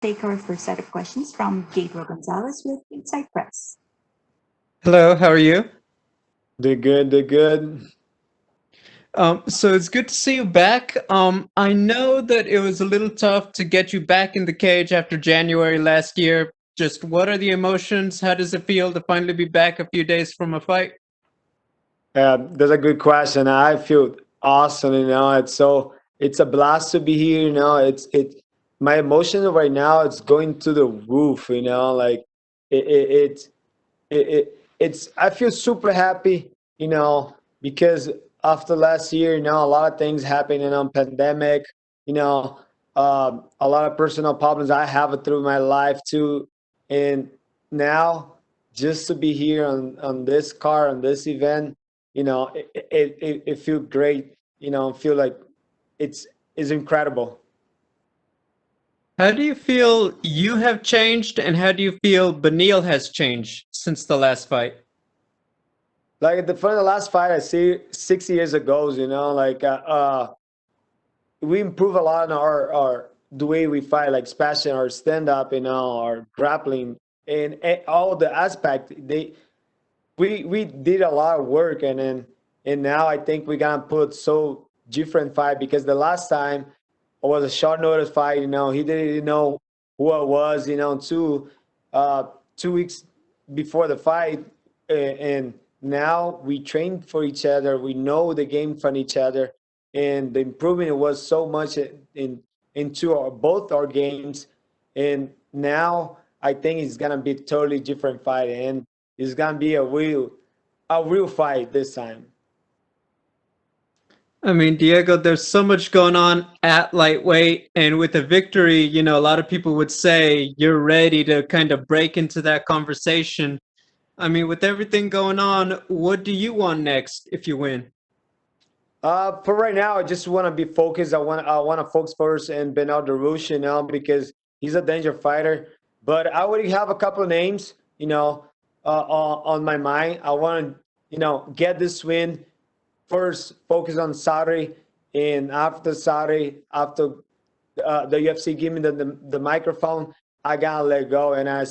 Take our first set of questions from Gabriel Gonzalez with Inside Press. Hello, how are you? They're good. They're good. So it's good to see you back. I know that it was a little tough to get you back in the cage after January last year. Just what are the emotions? How does it feel to finally be back a few days from a fight? That's a good question. I feel awesome. It's a blast to be here. My emotion right now. It's going to the roof. Like it, it, it's. I feel super happy. Because after last year, a lot of things happening on pandemic. You know, a lot of personal problems I have through my life too, and now just to be here on this car on this event, it feels great. Feel like it's it's incredible. How do you feel you have changed, and how do you feel Beneil has changed since the last fight? Like for the last fight I see 6 years ago, we improve a lot in our the way we fight, like especially our stand up, our grappling and all the aspect. We did a lot of work, and now I think we're gonna put so different fight because the last time it was a short notice fight. He didn't know who I was. 2 weeks before the fight, and now we train for each other. We know the game from each other, and the improvement was so much into both our games. And now I think it's gonna be totally different fight, and it's gonna be a real fight this time. I mean, Diego, there's so much going on at lightweight, and with a victory, a lot of people would say you're ready to kind of break into that conversation. I mean, with everything going on, what do you want next if you win? For right now, I just want to be focused. I want to focus first in Beneil Darisuh, because he's a danger fighter. But I already have a couple of names, on my mind. I want to, get this win first. Focus on Saudi, and after Saudi, after the UFC give me the microphone, I gotta let go, and I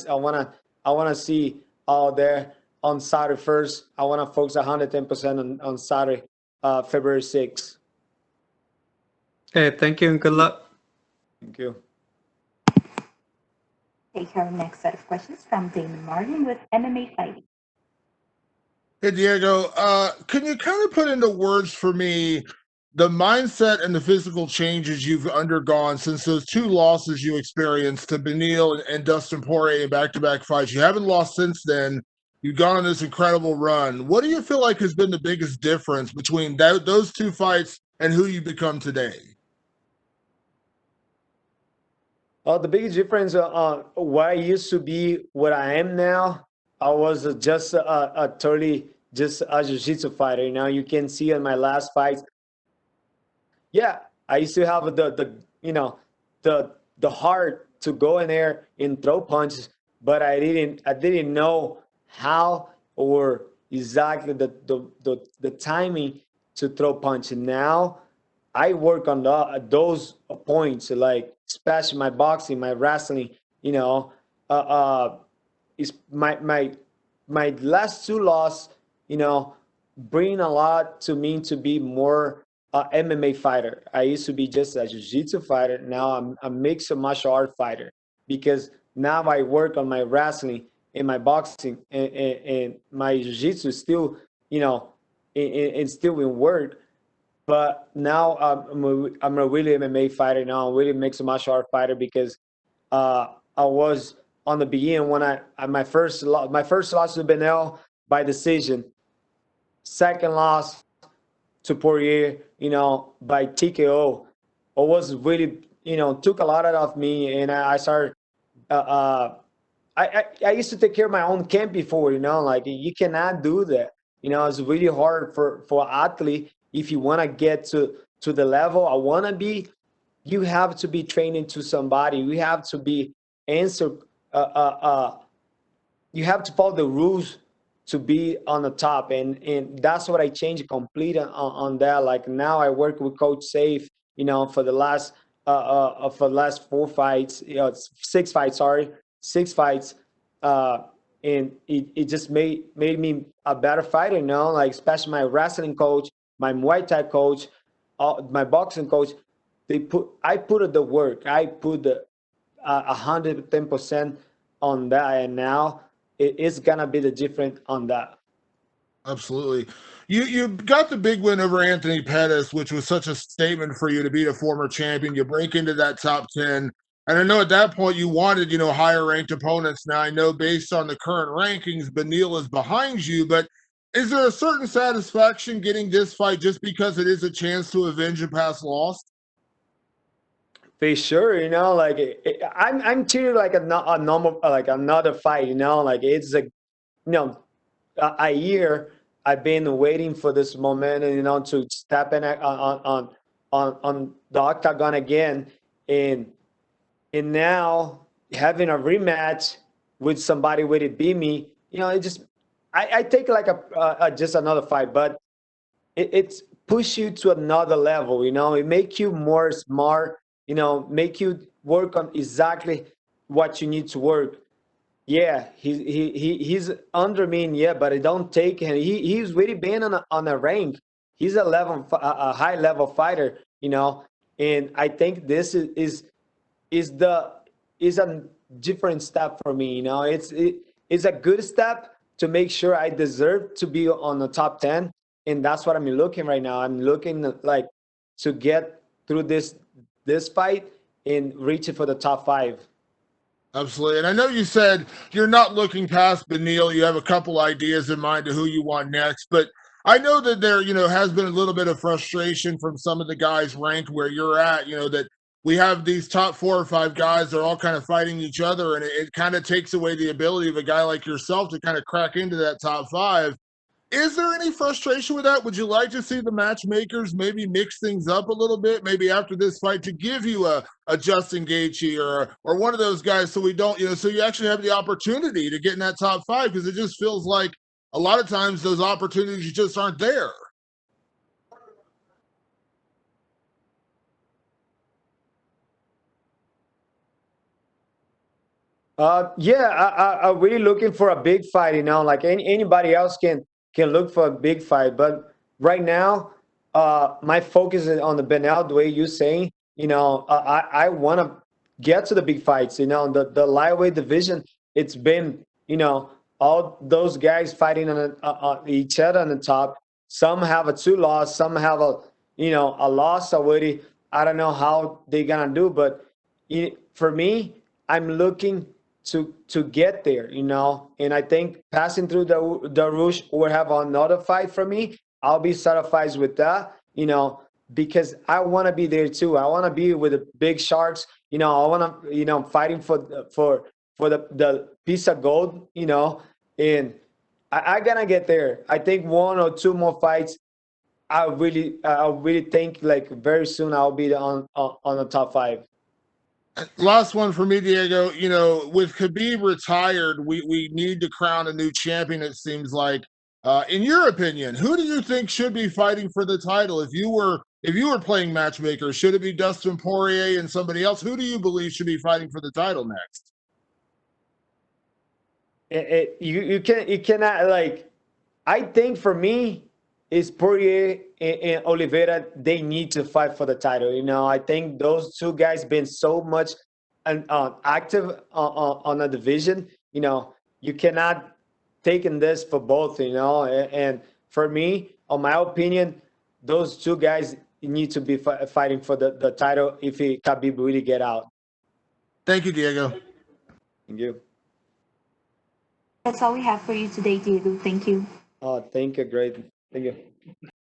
wanna see all there on Saudi first. I wanna focus 110% on Saudi, February 6th. Okay, thank you and good luck. Thank you. Take our next set of questions from Damon Martin with MMA Fighting. Hey Diego, can you kind of put into words for me the mindset and the physical changes you've undergone since those two losses you experienced to Beneil and Dustin Poirier in back-to-back fights? You haven't lost since then. You've gone on this incredible run. What do you feel like has been the biggest difference between those two fights and who you become today? The biggest difference, what I used to be, what I am now. I was just a totally just a jiu-jitsu fighter. You can see in my last fights. Yeah, I used to have the heart to go in there and throw punches, but I didn't know how or exactly the timing to throw punch. And now I work on those points, like especially my boxing, my wrestling. You know, uh, uh, is my last two loss. Bring a lot to me to be more MMA fighter. I used to be just a jiu-jitsu fighter. Now I'm a mixed martial art fighter because now I work on my wrestling and my boxing, and my jiu-jitsu is still, and still in work. But now I'm a really MMA fighter now. I'm really mixed martial art fighter because I was on the beginning when my first loss to Benel by decision, second loss to Poirier, by TKO. It was really, took a lot out of me, and I started. Uh, uh, I used to take care of my own camp before, like you cannot do that. It's really hard for athlete if you want to get to the level I want to be. You have to be training to somebody. You have to be answer. Uh, uh, uh, you have to follow the rules to be on the top, and that's what I changed complete on that. Like now I work with Coach Safe, for the last of the last 4 fights, 6 fights, sorry, 6 fights, and it just made me a better fighter, like especially my wrestling coach, my Muay Thai coach, my boxing coach. I put the work, I put the 110% on that, and now it's gonna be the difference on that. Absolutely. You got the big win over Anthony Pettis, which was such a statement for you to beat a former champion. You break into that top 10. And I know at that point you wanted, higher ranked opponents. Now I know based on the current rankings, Beneil is behind you, but is there a certain satisfaction getting this fight just because it is a chance to avenge a past loss? For sure, like I'm treated like a normal, like another fight, like it's a year I've been waiting for this moment, to step in on the octagon again, and now having a rematch with somebody where it beat me, it just I take it like a just another fight, but it's push you to another level. It make you more smart. Make you work on exactly what you need to work. Yeah, he's under me, yeah, but I don't take him. He's really been on a rank. He's a high level fighter, and I think this is the is a different step for me. It's a good step to make sure I deserve to be on the top 10, and that's what I'm looking right now. I'm looking like to get through this fight and reach it for the top 5. Absolutely. And I know you said you're not looking past Beneil. You have a couple ideas in mind to who you want next. But I know that there, has been a little bit of frustration from some of the guys ranked where you're at, that we have these top 4 or 5 guys. They're all kind of fighting each other. And it kind of takes away the ability of a guy like yourself to kind of crack into that top 5. Is there any frustration with that? Would you like to see the matchmakers maybe mix things up a little bit, maybe after this fight to give you a Justin Gaethje or one of those guys, so we don't, so you actually have the opportunity to get in that top 5, because it just feels like a lot of times those opportunities just aren't there. Yeah, I'm really looking for a big fight. Like anybody else can look for a big fight, but right now, my focus is on the Beneil. The way you're saying, I want to get to the big fights. The lightweight division. It's been, all those guys fighting on each other on the top. Some have a 2 loss, some have a loss already. I don't know how they're gonna do, but for me, I'm looking to get there, and I think passing through the Rouge will have another fight for me. I'll be satisfied with that, because I want to be there too. I want to be with the big sharks. I want to, fighting for the piece of gold, and I gonna get there. I think 1 or 2 more fights. I really think like very soon I'll be on the top 5. Last one for me, Diego. With Khabib retired, we need to crown a new champion, it seems like. In your opinion, who do you think should be fighting for the title? If you were playing matchmaker, should it be Dustin Poirier and somebody else? Who do you believe should be fighting for the title next? You cannot, like, I think for me is Poirier and Oliveira. They need to fight for the title. I think those 2 guys been so much active on the division. You cannot take in this for both. And for me, on my opinion, those 2 guys need to be fighting for the title if Khabib really get out. Thank you, Diego. Thank you. That's all we have for you today, Diego. Thank you. Oh, thank you. Great. Thank you.